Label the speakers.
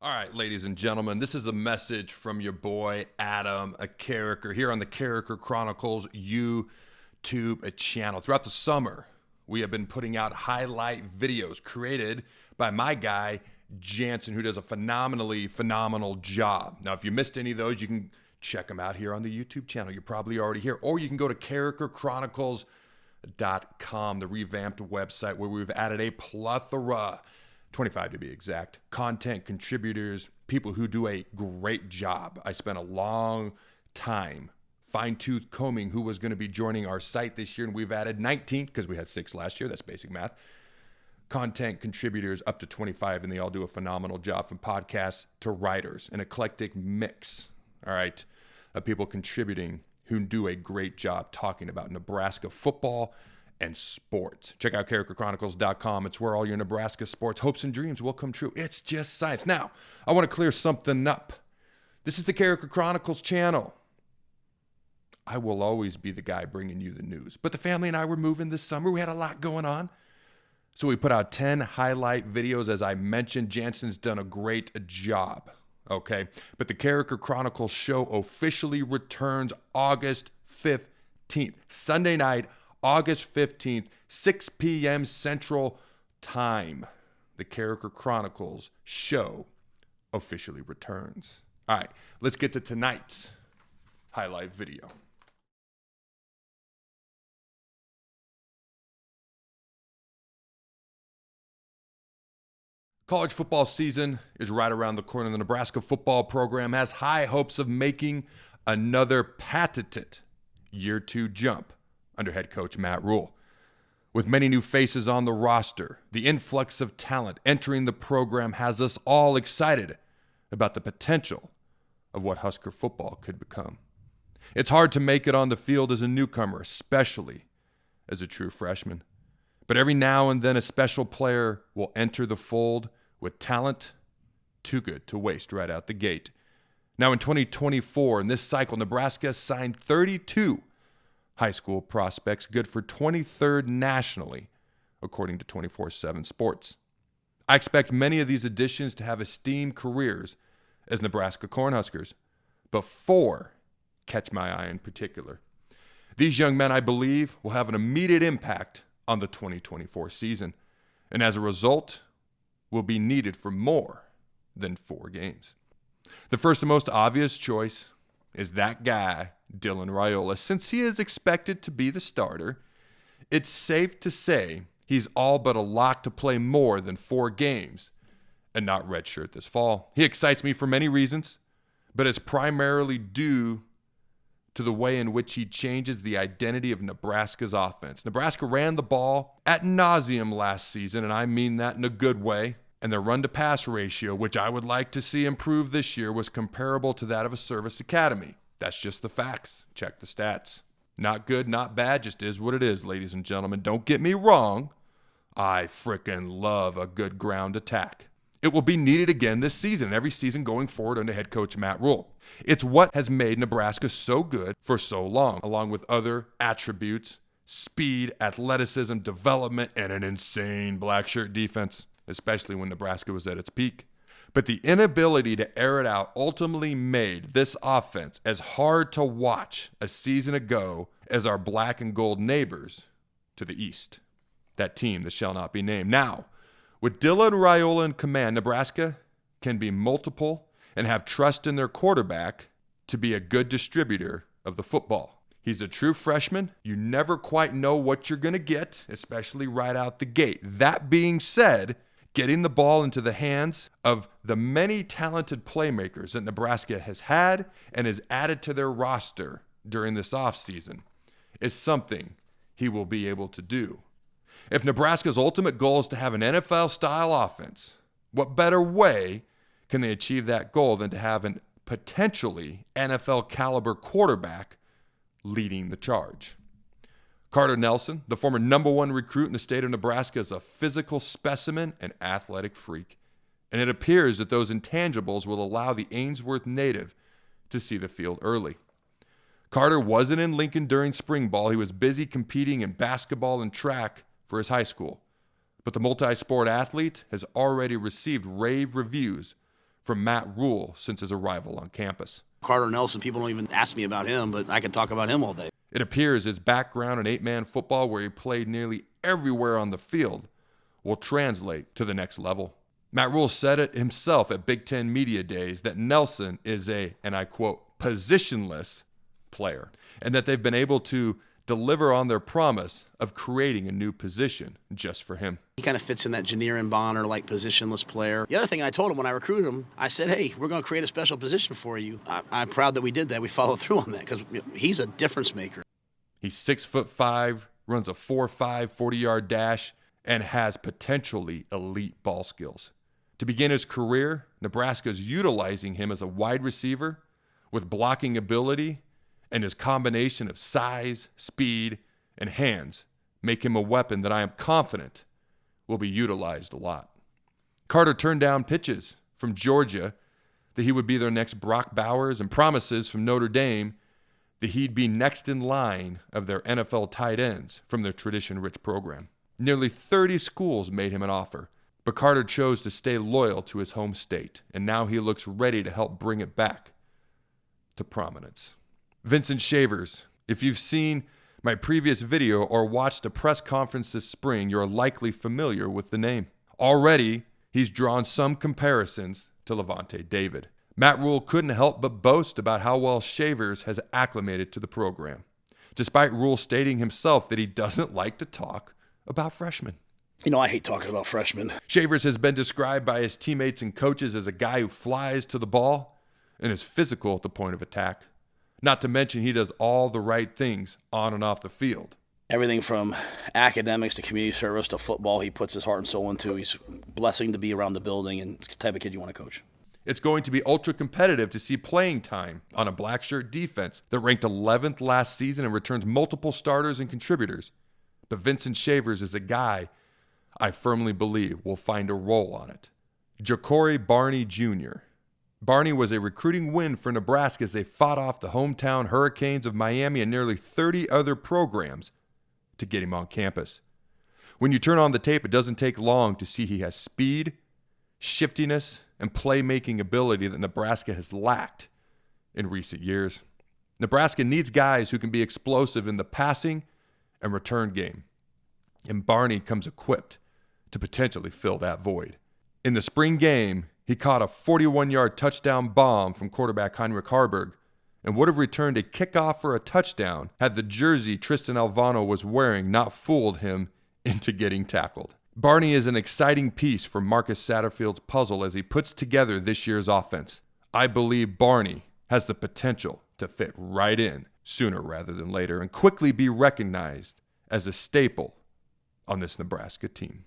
Speaker 1: All right, ladies and gentlemen, this is a message from your boy, Adam, a Carriker, here on the Carriker Chronicles YouTube channel. Throughout the summer, we have been putting out highlight videos created by my guy, Jansen, who does a phenomenal job. Now, if you missed any of those, you can check them out here on the YouTube channel. You're probably already here. Or you can go to carrikerchronicles.com, the revamped website where we've added a plethora, 25 to be exact, content contributors, people who do a great job. I spent a long time fine-tooth combing who was going to be joining our site this year, and we've added 19 because we had 6 last year. That's basic math. Content contributors up to 25, and they all do a phenomenal job, from podcasts to writers, an eclectic mix, all right, of people contributing who do a great job talking about Nebraska football and sports. Check out carrikerchronicles.com. It's where all your Nebraska sports hopes and dreams will come true. It's just science. Now, I want to clear something up. This is the Carriker Chronicles channel. I will always be the guy bringing you the news. But the family and I were moving this summer. We had a lot going on. So we put out 10 highlight videos. As I mentioned, Jansen's done a great job. Okay? But the Carriker Chronicles show officially returns August 15th. Sunday night, August 15th, 6 p.m. Central Time. The Carriker Chronicles show officially returns. All right, let's get to tonight's highlight video. College football season is right around the corner. The Nebraska football program has high hopes of making another patented year 2 jump under head coach Matt Rhule. With many new faces on the roster, the influx of talent entering the program has us all excited about the potential of what Husker football could become. It's hard to make it on the field as a newcomer, especially as a true freshman. But every now and then a special player will enter the fold with talent too good to waste right out the gate. Now in 2024, in this cycle, Nebraska signed 32 high school prospects, good for 23rd nationally, according to 24/7 Sports. I expect many of these additions to have esteemed careers as Nebraska Cornhuskers, but 4 catch my eye in particular. These young men, I believe, will have an immediate impact on the 2024 season, and as a result, will be needed for more than 4 games. The first and most obvious choice is that guy, Dylan Raiola. Since he is expected to be the starter, it's safe to say he's all but a lock to play more than 4 games and not redshirt this fall. He excites me for many reasons, but it's primarily due to the way in which he changes the identity of Nebraska's offense. Nebraska ran the ball ad nauseum last season, and I mean that in a good way. And their run-to-pass ratio, which I would like to see improve this year, was comparable to that of a service academy. That's just the facts. Check the stats. Not good, not bad, just is what it is, ladies and gentlemen. Don't get me wrong. I frickin' love a good ground attack. It will be needed again this season and every season going forward under head coach Matt Rhule. It's what has made Nebraska so good for so long, along with other attributes: speed, athleticism, development, and an insane black shirt defense, especially when Nebraska was at its peak. But the inability to air it out ultimately made this offense as hard to watch a season ago as our black and gold neighbors to the east. That team that shall not be named. Now, with Dylan Raiola in command, Nebraska can be multiple and have trust in their quarterback to be a good distributor of the football. He's a true freshman. You never quite know what you're going to get, especially right out the gate. That being said, getting the ball into the hands of the many talented playmakers that Nebraska has had and has added to their roster during this offseason is something he will be able to do. If Nebraska's ultimate goal is to have an NFL-style offense, what better way can they achieve that goal than to have a potentially NFL-caliber quarterback leading the charge? Carter Nelson, the former #1 recruit in the state of Nebraska, is a physical specimen and athletic freak. And it appears that those intangibles will allow the Ainsworth native to see the field early. Carter wasn't in Lincoln during spring ball. He was busy competing in basketball and track for his high school. But the multi-sport athlete has already received rave reviews from Matt Rule since his arrival on campus.
Speaker 2: Carter Nelson, people don't even ask me about him, but I could talk about him all day.
Speaker 1: It appears his background in 8-man football, where he played nearly everywhere on the field, will translate to the next level. Matt Rule said it himself at Big Ten Media Days that Nelson is a, and I quote, positionless player, and that they've been able to deliver on their promise of creating a new position just for him.
Speaker 2: He kind of fits in that Janier Bonner like positionless player. The other thing I told him when I recruited him, I said, hey, we're going to create a special position for you. I'm proud that we did that. We followed through on that because he's a difference maker.
Speaker 1: He's 6'5", runs a 4.5 40-yard dash, and has potentially elite ball skills. To begin his career, Nebraska's utilizing him as a wide receiver with blocking ability, and his combination of size, speed, and hands make him a weapon that I am confident will be utilized a lot. Carter turned down pitches from Georgia that he would be their next Brock Bowers and promises from Notre Dame that he'd be next in line of their NFL tight ends from their tradition-rich program. Nearly 30 schools made him an offer, but Carter chose to stay loyal to his home state, and now he looks ready to help bring it back to prominence. Vincent Shavers. If you've seen my previous video or watched a press conference this spring, you're likely familiar with the name. Already, he's drawn some comparisons to Levante David. Matt Rule couldn't help but boast about how well Shavers has acclimated to the program, despite Rule stating himself that he doesn't like to talk about freshmen.
Speaker 2: I hate talking about freshmen.
Speaker 1: Shavers has been described by his teammates and coaches as a guy who flies to the ball and is physical at the point of attack. Not to mention he does all the right things on and off the field.
Speaker 2: Everything from academics to community service to football, he puts his heart and soul into. He's a blessing to be around the building, and it's the type of kid you want to coach.
Speaker 1: It's going to be ultra competitive to see playing time on a black shirt defense that ranked 11th last season and returns multiple starters and contributors. But Vincent Shavers is a guy I firmly believe will find a role on it. Ja'Cory Barney Jr. Barney was a recruiting win for Nebraska as they fought off the hometown Hurricanes of Miami and nearly 30 other programs to get him on campus. When you turn on the tape, it doesn't take long to see he has speed, shiftiness, and playmaking ability that Nebraska has lacked in recent years. Nebraska needs guys who can be explosive in the passing and return game, and Barney comes equipped to potentially fill that void. In the spring game, he caught a 41-yard touchdown bomb from quarterback Heinrich Harburg and would have returned a kickoff for a touchdown had the jersey Tristan Alvano was wearing not fooled him into getting tackled. Barney is an exciting piece for Marcus Satterfield's puzzle as he puts together this year's offense. I believe Barney has the potential to fit right in sooner rather than later and quickly be recognized as a staple on this Nebraska team.